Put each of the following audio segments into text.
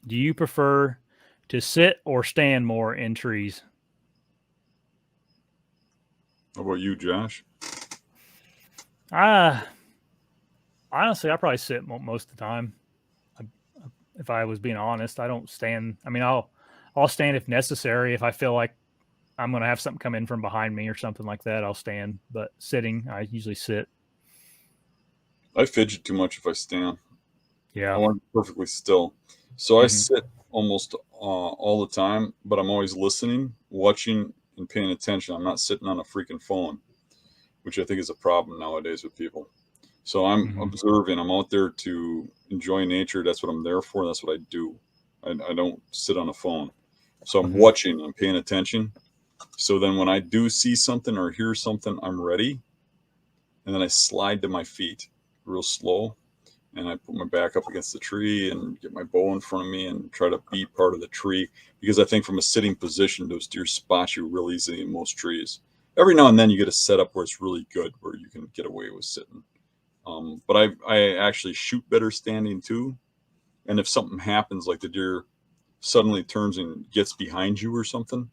Do you prefer to sit or stand more in trees? How about you, Josh? Uh, Honestly, I probably sit most of the time. I, if I was being honest, I don't stand. I mean, I'll stand if necessary. If I feel like I'm going to have something come in from behind me or something like that, I'll stand. But sitting, I usually sit. I fidget too much if I stand. I Yeah. want to be perfectly still. So I Hmm. sit almost all the time, but I'm always listening, watching, and paying attention. I'm not sitting on a freaking phone, which I think is a problem nowadays with people. So I'm Hmm. observing. I'm out there to enjoy nature. That's what I'm there for. That's what I do. I don't sit on a phone. So I'm Hmm. watching. I'm paying attention. So then when I do see something or hear something, I'm ready. And then I slide to my feet real slow. And I put my back up against the tree and get my bow in front of me and try to be part of the tree. Because I think from a sitting position, those deer spot you real easily in most trees. Every now and then you get a setup where it's really good, where you can get away with sitting. But I actually shoot better standing too. And if something happens, like the deer suddenly turns and gets behind you or something,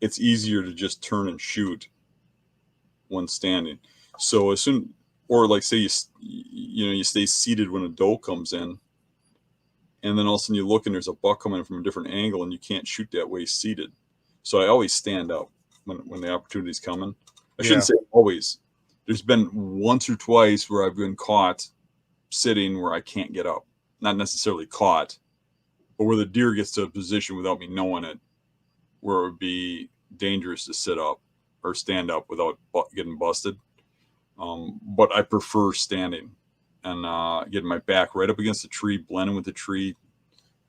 it's easier to just turn and shoot when standing. So as soon, or like say you stay seated when a doe comes in, and then all of a sudden you look and there's a buck coming in from a different angle, and you can't shoot that way seated. So I always stand up when the opportunity's coming. I shouldn't Yeah. say always. There's been once or twice where I've been caught sitting where I can't get up. Not necessarily caught, but where the deer gets to a position without me knowing it, where it would be dangerous to sit up or stand up without getting busted. But I prefer standing and getting my back right up against the tree, blending with the tree,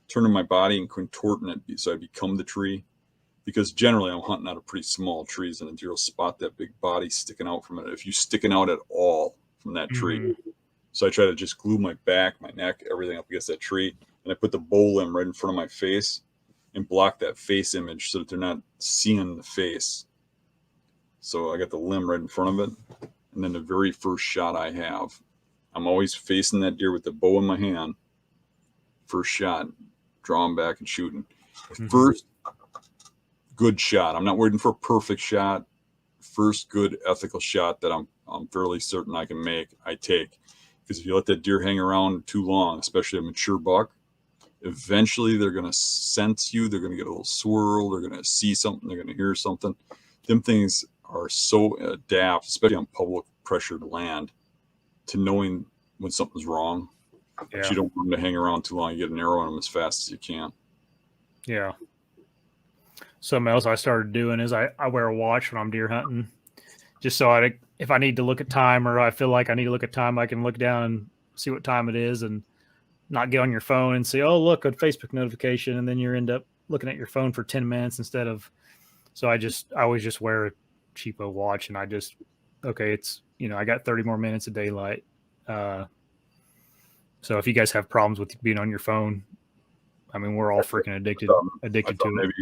turning my body and contorting it so I become the tree. Because generally I'm hunting out of pretty small trees, and a deer will spot that big body sticking out from it if you sticking out at all from that tree. Hmm. So I try to just glue my back, my neck, everything up against that tree, and I put the bow limb right in front of my face and block that face image so that they're not seeing the face. So I got the limb right in front of it, and then the very first shot I have, I'm always facing that deer with the bow in my hand. First shot, drawing back and shooting. Hmm. First good shot. I'm not waiting for a perfect shot. First good ethical shot that I'm fairly certain I can make, I take. Because if you let that deer hang around too long, especially a mature buck, eventually they're going to sense you. They're going to get a little swirl. They're going to see something. They're going to hear something. Them things are so adapt, especially on public pressured land, to knowing when something's wrong. But Yeah. you don't want them to hang around too long. You get an arrow in them as fast as you can. Yeah. Something else I started doing is I wear a watch when I'm deer hunting, just so if I need to look at time or I feel like I need to look at time, I can look down and see what time it is and not get on your phone and say, oh, look, a Facebook notification. And then you end up looking at your phone for 10 minutes instead of, so I always just wear a cheapo watch and okay, it's, I got 30 more minutes of daylight. Uh, so if you guys have problems with being on your phone, I mean, we're all freaking I addicted thought to it. maybe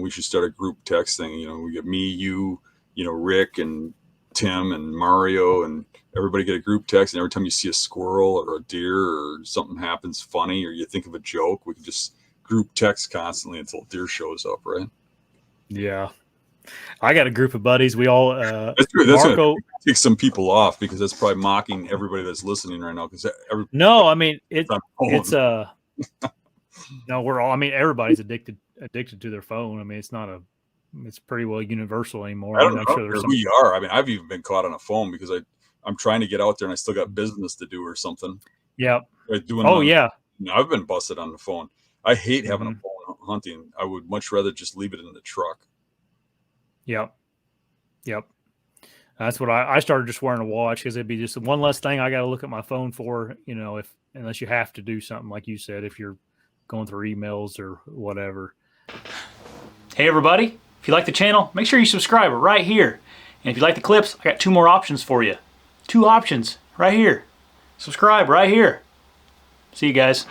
we should start a group text thing. We get me, you, Rick and Tim and Mario, and everybody get a group text. And every time you see a squirrel or a deer or something happens funny or you think of a joke, we can just group text constantly until a deer shows up, right? Yeah. I got a group of buddies. We all, That's true. That's going to Marco. take some people off because that's probably mocking everybody that's listening right now because everybody's No, I mean, on it's, phone. no, we're all, I mean, everybody's addicted to their phone. I mean, it's pretty well universal anymore. I mean, I'm I don't sure there's care who some, you are. I mean, I've even been caught on a phone because I'm trying to get out there and I still got business to do or something. yeah. Like doing it Oh, on. yeah. I've been busted on the phone. I hate having a Hmm. phone hunting. I would much rather just leave it in the truck. Yep. Yep. That's what I started just wearing a watch because it'd be just one less thing I got to look at my phone for, unless you have to do something like you said, if you're going through emails or whatever. Hey, everybody. If you like the channel, make sure you subscribe right here. And if you like the clips, I got 2 more options for you. 2 options right here. Subscribe right here. See you guys.